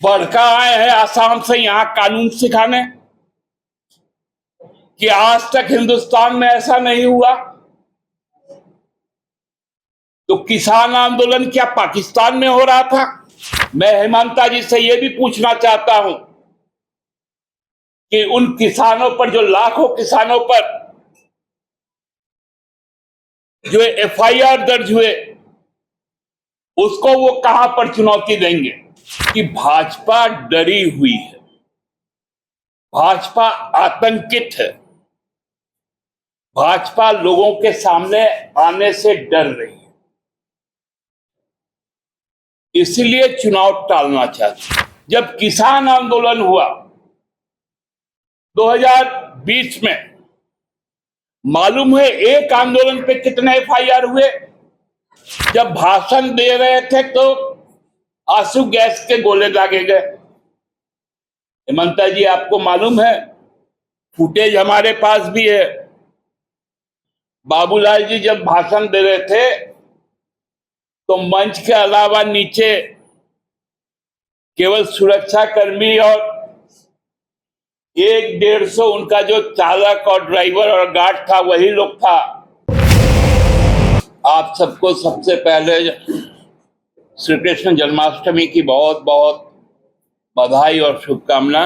बढ़कर आए हैं आसाम से यहां कानून सिखाने कि आज तक हिंदुस्तान में ऐसा नहीं हुआ। तो किसान आंदोलन क्या पाकिस्तान में हो रहा था? मैं हेमंता जी से यह भी पूछना चाहता हूं कि उन किसानों पर, जो लाखों किसानों पर जो एफआईआर दर्ज हुए, उसको वो कहां पर चुनौती देंगे? कि भाजपा डरी हुई है, भाजपा आतंकित है, भाजपा लोगों के सामने आने से डर रही है, इसलिए चुनाव टालना चाहती है। जब किसान आंदोलन हुआ 2020 में, मालूम है एक आंदोलन पे कितने एफआईआर हुए? जब भाषण दे रहे थे तो आंसू गैस के गोले दागे गए। हेमंता जी, आपको मालूम है, फुटेज हमारे पास भी है। बाबूलाल जी जब भाषण दे रहे थे तो मंच के अलावा नीचे केवल सुरक्षा कर्मी और 100-150 उनका जो चालक और ड्राइवर और गार्ड था, वही लोग था। आप सबको सबसे पहले श्री कृष्ण जन्माष्टमी की बहुत बहुत बधाई और शुभकामना।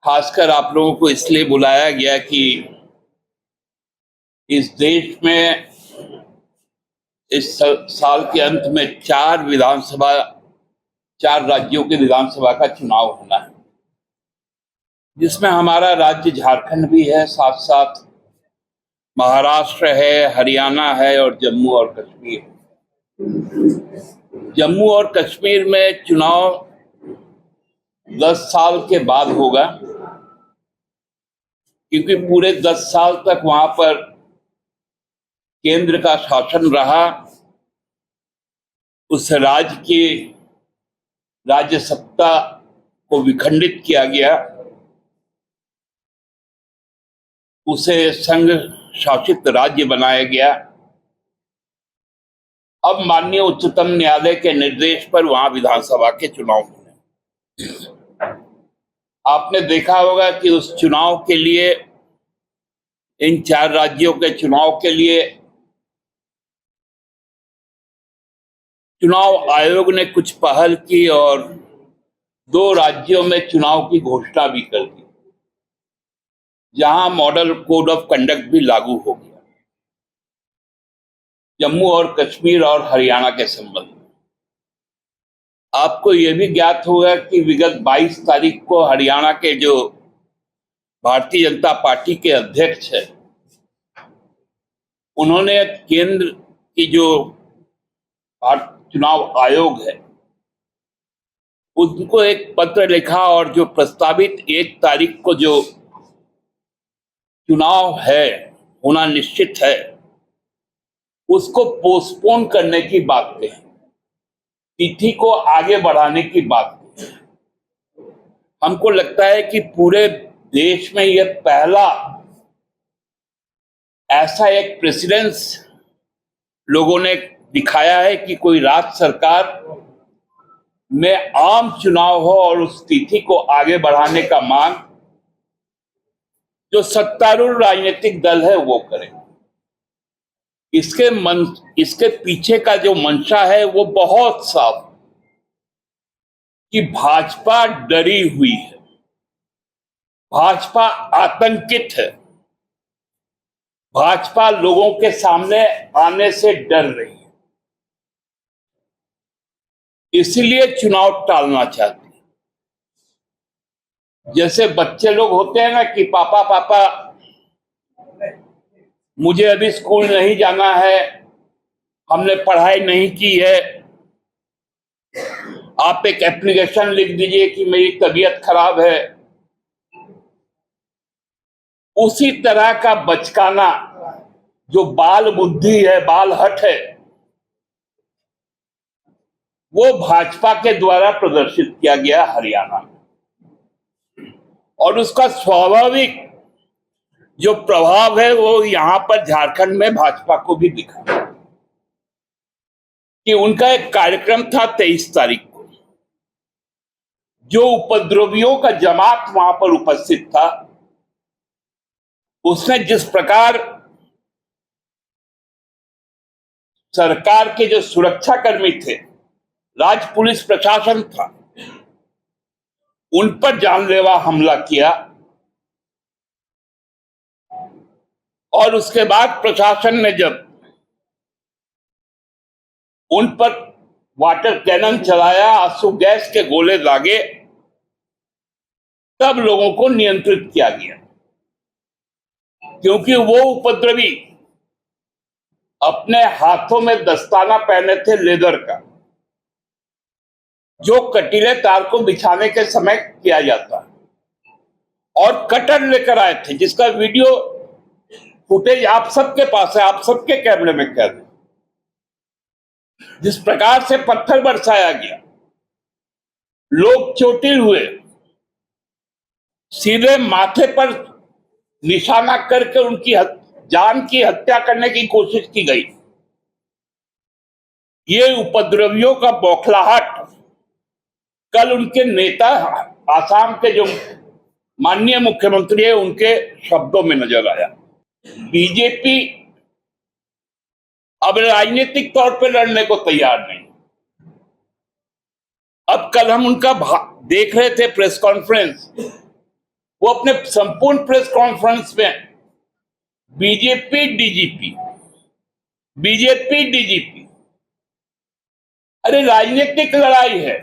खासकर आप लोगों को इसलिए बुलाया गया कि इस देश में इस साल के अंत में 4 राज्यों के विधानसभा का चुनाव होना है, जिसमें हमारा राज्य झारखंड भी है, साथ साथ महाराष्ट्र है, हरियाणा है और जम्मू और कश्मीर। जम्मू और कश्मीर में चुनाव 10 साल के बाद होगा, क्योंकि पूरे 10 साल तक वहां पर केंद्र का शासन रहा। उस राज्य की राज्य सत्ता को विखंडित किया गया, उसे संघ शासित राज्य बनाया गया। अब माननीय उच्चतम न्यायालय के निर्देश पर वहां विधानसभा के चुनाव होने। आपने देखा होगा कि उस चुनाव के लिए, इन 4 राज्यों के चुनाव के लिए चुनाव आयोग ने कुछ पहल की और 2 राज्यों में चुनाव की घोषणा भी कर दी, जहां मॉडल कोड ऑफ कंडक्ट भी लागू हो गया जम्मू और कश्मीर और हरियाणा के संबंध में। आपको यह भी ज्ञात होगा कि विगत 22 तारीख को हरियाणा के जो भारतीय जनता पार्टी के अध्यक्ष है, उन्होंने केंद्र की जो चुनाव आयोग है उनको एक पत्र लिखा और जो प्रस्तावित 1 तारीख को जो चुनाव है होना निश्चित है, उसको पोस्टपोन करने की बात कही, तिथि को आगे बढ़ाने की बात कही। हमको लगता है कि पूरे देश में यह पहला ऐसा एक प्रेसिडेंस लोगों ने दिखाया है कि कोई राज्य सरकार में आम चुनाव हो और उस तिथि को आगे बढ़ाने का मांग जो सत्तारूढ़ राजनीतिक दल है वो करे। इसके पीछे का जो मंशा है वो बहुत साफ, कि भाजपा डरी हुई है, भाजपा आतंकित है, भाजपा लोगों के सामने आने से डर रही है, इसलिए चुनाव टालना चाहती है। जैसे बच्चे लोग होते हैं ना कि पापा पापा मुझे अभी स्कूल नहीं जाना है, हमने पढ़ाई नहीं की है, आप एक एप्लीकेशन लिख दीजिए कि मेरी तबीयत खराब है। उसी तरह का बचकाना जो बाल बुद्धि है, बाल हट है, वो भाजपा के द्वारा प्रदर्शित किया गया हरियाणा में, और उसका स्वाभाविक जो प्रभाव है वो यहां पर झारखंड में भाजपा को भी दिखा। कि उनका एक कार्यक्रम था 23 तारीख को, जो उपद्रवियों का जमात वहां पर उपस्थित था, उसने जिस प्रकार सरकार के जो सुरक्षा कर्मी थे, राज्य पुलिस प्रशासन था, उन पर जानलेवा हमला किया और उसके बाद प्रशासन ने जब उन पर वाटर कैनन चलाया, आंसू गैस के गोले दागे, तब लोगों को नियंत्रित किया गया, क्योंकि वो उपद्रवी अपने हाथों में दस्ताना पहने थे लेदर का, जो कटीले तार को बिछाने के समय किया जाता, और कटर लेकर आए थे, जिसका वीडियो फुटेज आप सबके पास है, आप सबके कैमरे में कैद है। जिस प्रकार से पत्थर बरसाया गया, लोग चोटिल हुए, सीधे माथे पर निशाना करके उनकी जान की हत्या करने की कोशिश की गई। ये उपद्रवियों का बौखलाहट कल उनके नेता, आसाम के जो माननीय मुख्यमंत्री है, उनके शब्दों में नजर आया। बीजेपी अब राजनीतिक तौर पर लड़ने को तैयार नहीं। अब कल हम उनका देख रहे थे प्रेस कॉन्फ्रेंस, वो अपने संपूर्ण प्रेस कॉन्फ्रेंस में बीजेपी डीजीपी, अरे राजनीतिक लड़ाई है,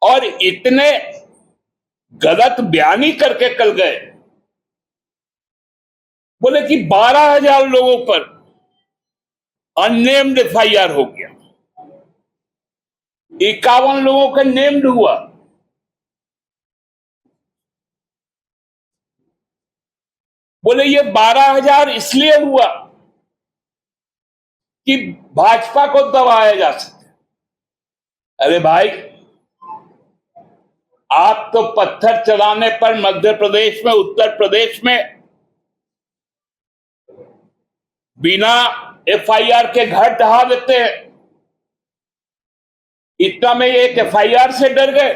और इतने गलत बयानी करके कल गए, बोले कि 12,000 लोगों पर अननेम्ड एफआईआर हो गया, 51 लोगों का नेम्ड हुआ। बोले ये 12,000 इसलिए हुआ कि भाजपा को दबाया जा सके। अरे भाई, आप तो पत्थर चलाने पर मध्य प्रदेश में, उत्तर प्रदेश में बिना एफआईआर के घर ढहा देते हैं। इतना में एक एफआईआर से डर गए।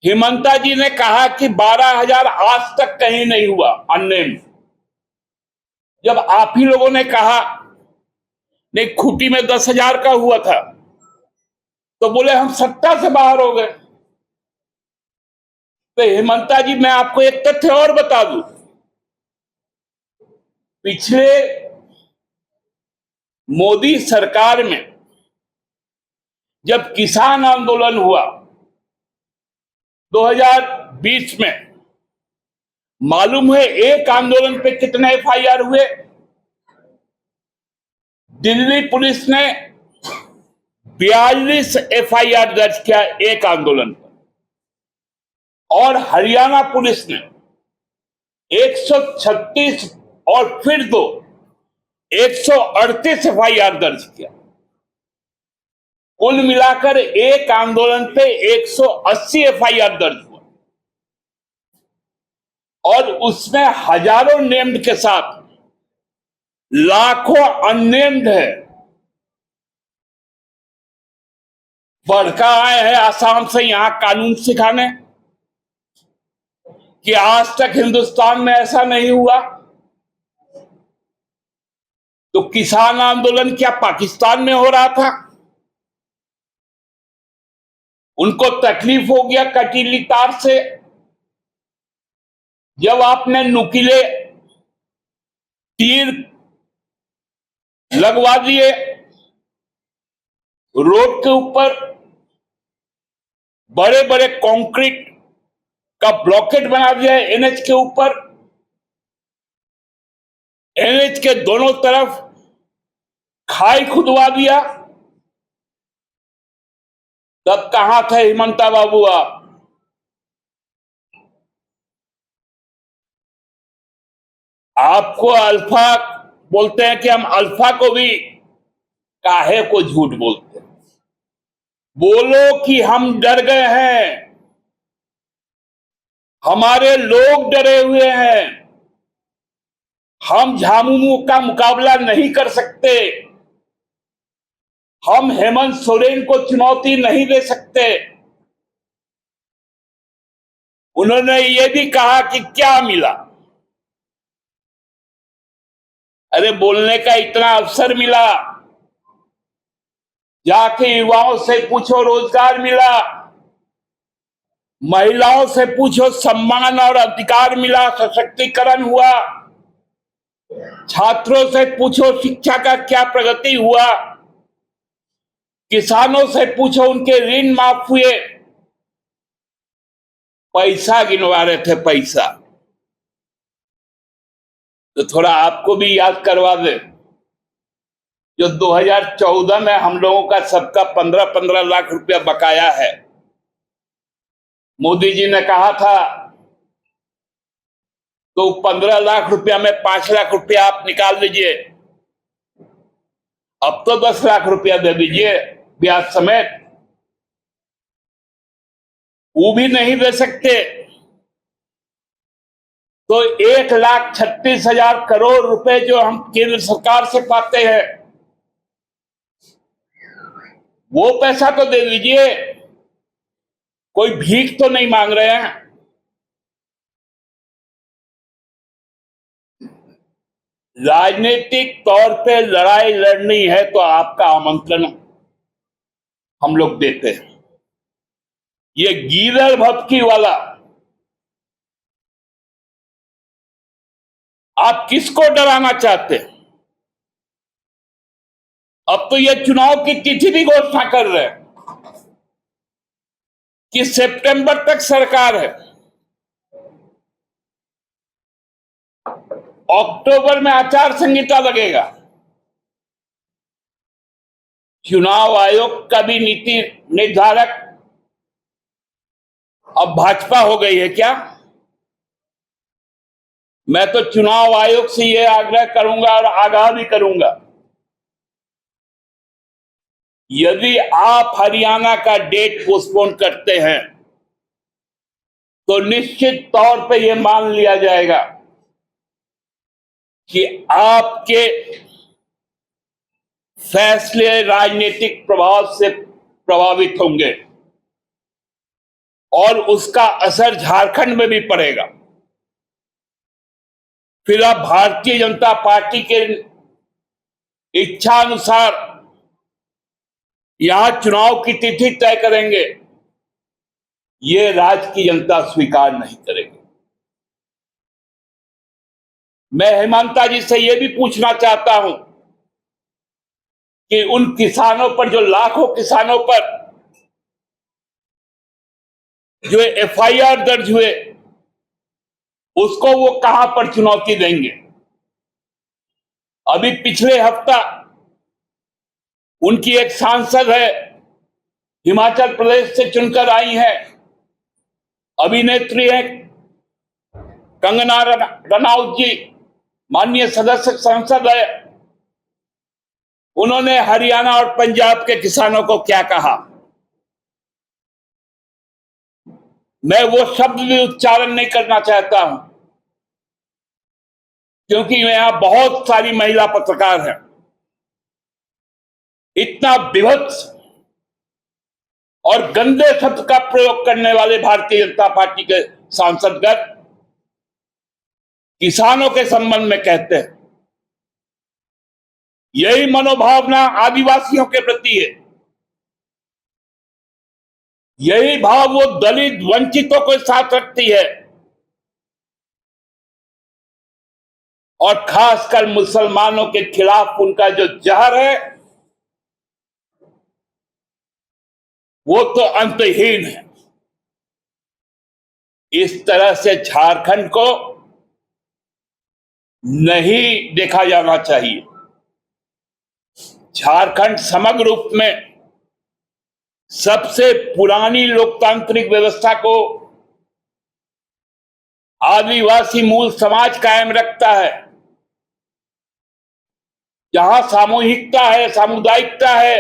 हिमंता जी ने कहा कि 12,000 आज तक कहीं नहीं हुआ अननेम्ड। जब आप ही लोगों ने कहा नहीं, खूंटी में 10,000 का हुआ था, तो बोले हम सत्ता से बाहर हो गए। तो हिमंता जी, मैं आपको एक तथ्य और बता दूं, पिछले मोदी सरकार में जब किसान आंदोलन हुआ 2020 में, मालूम है एक आंदोलन पे कितने एफआईआर हुए? दिल्ली पुलिस ने 42 एफआईआर दर्ज किया एक आंदोलन पर, और हरियाणा पुलिस ने 136 और फिर 138 एफआईआर दर्ज किया। कुल मिलाकर एक आंदोलन पे 180 एफआईआर दर्ज हुआ, और उसमें हजारों नेम्ड के साथ लाखों अननेम्ड है। बढ़कर आए हैं आसाम से यहां कानून सिखाने कि आज तक हिंदुस्तान में ऐसा नहीं हुआ। तो किसान आंदोलन क्या पाकिस्तान में हो रहा था? उनको तकलीफ हो गया कटीली तार से, जब आपने नुकीले तीर लगवा दिए रोड के ऊपर, बड़े बड़े कंक्रीट का ब्लॉकेट बना दिया है एनएच के ऊपर, एनएच के दोनों तरफ खाई खुदवा दिया। तब कहां थे हिमंता बाबू आप? आपको अल्फा बोलते हैं कि हम अल्फा को भी काहे को झूठ बोलते हैं। बोलो कि हम डर गए हैं, हमारे लोग डरे हुए हैं, हम झामुमो का मुकाबला नहीं कर सकते, हम हेमंत सोरेन को चुनौती नहीं दे सकते। उन्होंने ये भी कहा कि क्या मिला, अरे बोलने का इतना अवसर मिला, जाके युवाओं से पूछो रोजगार मिला, महिलाओं से पूछो सम्मान और अधिकार मिला, सशक्तिकरण हुआ, छात्रों से पूछो शिक्षा का क्या प्रगति हुआ, किसानों से पूछो उनके ऋण माफ हुए। पैसा गिनवा रहे थे, पैसा। तो थोड़ा आपको भी याद करवा दे, जो 2014 में हम लोगों का सबका 15-15 लाख रुपया बकाया है, मोदी जी ने कहा था तो 15 लाख रुपया में 5 लाख रुपया आप निकाल लीजिए, अब तो 10 लाख रुपया दे दीजिए ब्याज समेत। वो भी नहीं दे सकते तो 1,36,000 करोड़ रुपए जो हम केंद्र सरकार से पाते हैं, वो पैसा तो दे दीजिए, कोई भीख तो नहीं मांग रहे हैं। राजनीतिक तौर पे लड़ाई लड़नी है तो आपका आमंत्रण हम लोग देते हैं। ये गीदड़ भपकी वाला आप किसको डराना चाहते हैं? अब तो ये चुनाव की तिथि भी घोषणा कर रहे हैं कि सितंबर तक सरकार है, अक्टूबर में आचार संहिता लगेगा। चुनाव आयोग का भी नीति निर्धारक अब भाजपा हो गई है क्या? मैं तो चुनाव आयोग से यह आग्रह करूंगा और आगाह भी करूंगा, यदि आप हरियाणा का डेट पोस्टपोन करते हैं तो निश्चित तौर पे यह मान लिया जाएगा कि आपके फैसले राजनीतिक प्रभाव से प्रभावित होंगे और उसका असर झारखंड में भी पड़ेगा। फिर आप भारतीय जनता पार्टी के इच्छा अनुसार यहां चुनाव की तिथि तय करेंगे, ये राज्य की जनता स्वीकार नहीं करेगी। मैं हेमंता जी से यह भी पूछना चाहता हूं कि उन किसानों पर, जो लाखों किसानों पर जो एफआईआर दर्ज हुए, उसको वो कहां पर चुनौती देंगे? अभी पिछले हफ्ता उनकी एक सांसद है, हिमाचल प्रदेश से चुनकर आई है, अभिनेत्री है कंगना रनौत जी, माननीय सदस्य संसद है, उन्होंने हरियाणा और पंजाब के किसानों को क्या कहा? मैं वो शब्द भी उच्चारण नहीं करना चाहता हूं क्योंकि यहां बहुत सारी महिला पत्रकार हैं। इतना विभत्स और गंदे शब्द का प्रयोग करने वाले भारतीय जनता पार्टी के सांसदगण किसानों के संबंध में कहते हैं, यही मनोभावना आदिवासियों के प्रति है, यही भाव वो दलित वंचितों के साथ रखती है और खासकर मुसलमानों के खिलाफ उनका जो जहर है वो तो अंतहीन है। इस तरह से झारखंड को नहीं देखा जाना चाहिए। झारखंड समग्र रूप में सबसे पुरानी लोकतांत्रिक व्यवस्था को आदिवासी मूल समाज कायम रखता है, जहां सामूहिकता है, सामुदायिकता है,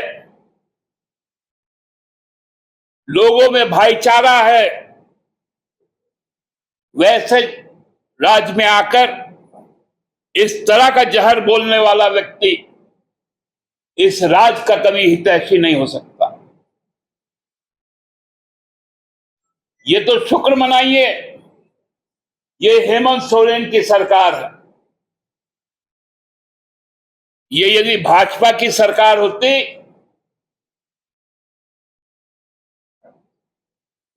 लोगों में भाईचारा है। वैसे राज्य में आकर इस तरह का जहर बोलने वाला व्यक्ति इस राज्य का कभी हितैषी नहीं हो सकता। ये तो शुक्र मनाइए, ये हेमंत सोरेन की सरकार है। ये यदि भाजपा की सरकार होती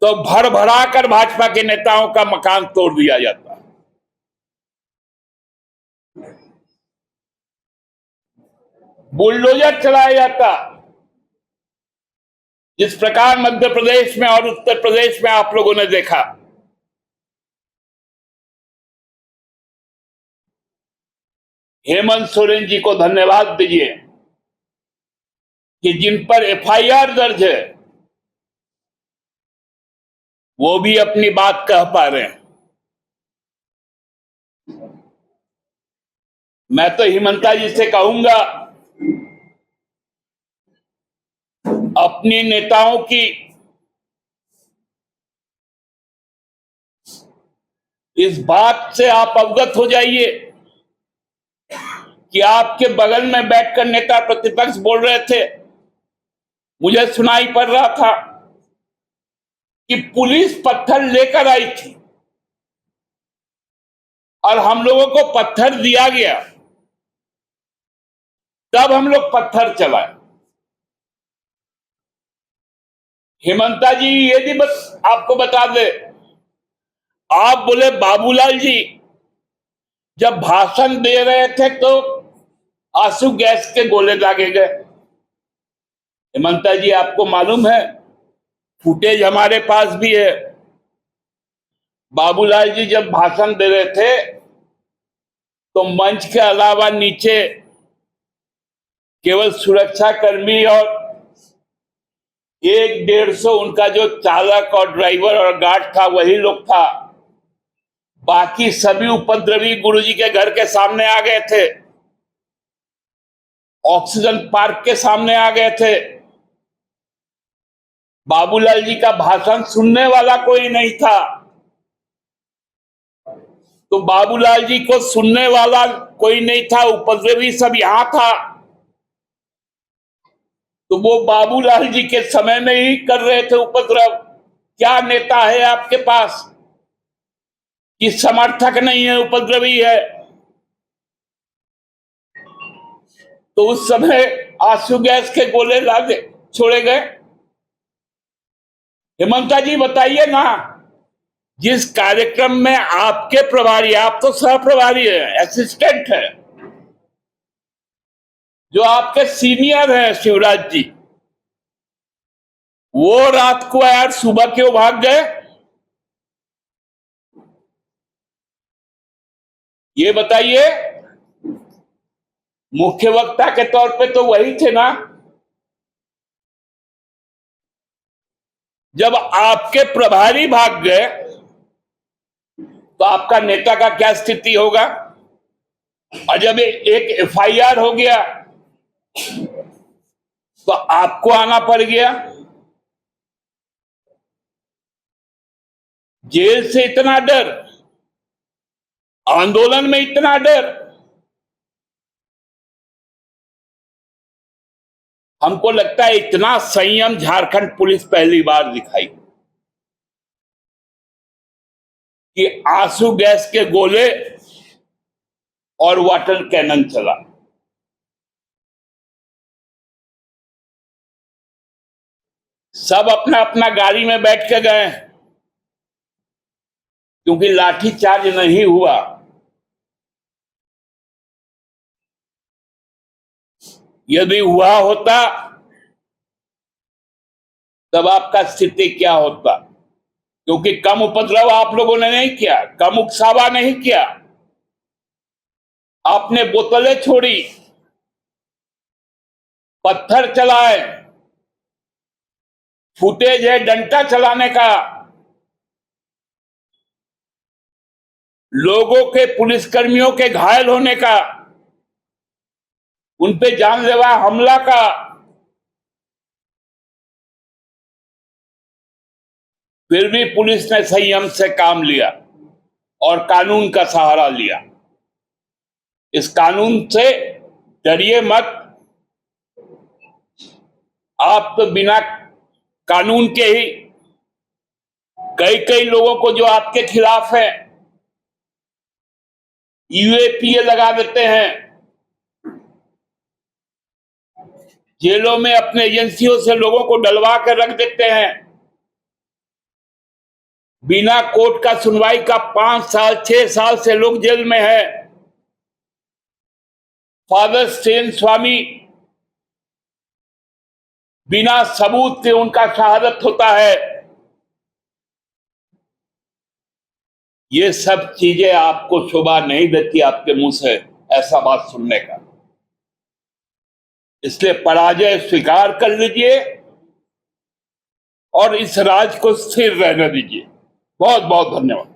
तो भर भरा कर भाजपा के नेताओं का मकान तोड़ दिया जाता। बुलडोजर चलाया जाता। जिस प्रकार मध्य प्रदेश में और उत्तर प्रदेश में आप लोगों ने देखा, हेमंत सोरेन जी को धन्यवाद दीजिए कि जिन पर एफआईआर दर्ज है वो भी अपनी बात कह पा रहे हैं। मैं तो हिमंता जी से कहूंगा, अपनी नेताओं की इस बात से आप अवगत हो जाइए कि आपके बगल में बैठकर नेता प्रतिपक्ष बोल रहे थे, मुझे सुनाई पड़ रहा था कि पुलिस पत्थर लेकर आई थी और हम लोगों को पत्थर दिया गया, तब हम लोग पत्थर चलाए। हेमंता जी ये भी आपको बता दे, आप बोले बाबूलाल जी जब भाषण दे रहे थे तो आंसू गैस के गोले दागे गए। हेमंता जी आपको मालूम है, फुटेज हमारे पास भी है, बाबूलाल जी जब भाषण दे रहे थे तो मंच के अलावा नीचे केवल सुरक्षा कर्मी और 100-150 उनका जो चालक और ड्राइवर और गार्ड था वही लोग था। बाकी सभी उपद्रवी गुरुजी के घर के सामने आ गए थे, ऑक्सीजन पार्क के सामने आ गए थे। बाबूलाल जी का भाषण सुनने वाला कोई नहीं था, तो बाबूलाल जी को सुनने वाला कोई नहीं था, उपद्रवी सब यहां था, तो वो बाबूलाल जी के समय में ही कर रहे थे उपद्रव। क्या नेता है आपके पास कि समर्थक नहीं है, उपद्रवी है? तो उस समय आंसू गैस के गोले लागे छोड़े गए। हेमंता जी बताइए ना, जिस कार्यक्रम में आपके प्रभारी, आप तो सह प्रभारी है, असिस्टेंट है, जो आपके सीनियर हैं शिवराज जी, वो रात को यार सुबह क्यों भाग गए? ये बताइए। मुख्य वक्ता के तौर पे तो वही थे ना। जब आपके प्रभारी भाग गए तो आपका नेता का क्या स्थिति होगा? और जब एक एफआईआर हो गया तो आपको आना पड़ गया। जेल से इतना डर, आंदोलन में इतना डर। हमको लगता है इतना संयम झारखंड पुलिस पहली बार दिखाई कि आंसू गैस के गोले और वाटर कैनन चला। सब अपना अपना गाड़ी में बैठ के गए, क्योंकि लाठी चार्ज नहीं हुआ। यदि हुआ होता तब आपका स्थिति क्या होता? क्योंकि कम उपद्रव आप लोगों ने नहीं किया, कम उकसावा नहीं किया, आपने बोतलें छोड़ी, पत्थर चलाए, फुटेज है डंडा चलाने का, लोगों के, पुलिसकर्मियों के घायल होने का, उन पे जानलेवा हमला का। फिर भी पुलिस ने संयम से काम लिया और कानून का सहारा लिया। इस कानून से डरिए मत। आप तो बिना कानून के ही कई कई लोगों को जो आपके खिलाफ है यूएपीए लगा देते हैं, जेलों में अपने एजेंसियों से लोगों को डलवा कर रख देते हैं। बिना कोर्ट का सुनवाई का 5 साल 6 साल से लोग जेल में है। फादर सेन स्वामी बिना सबूत के उनका शहादत होता है। ये सब चीजें आपको शोभा नहीं देती आपके मुंह से ऐसा बात सुनने का। इसलिए पराजय स्वीकार कर लीजिए और इस राज को स्थिर रहने दीजिए। बहुत बहुत धन्यवाद।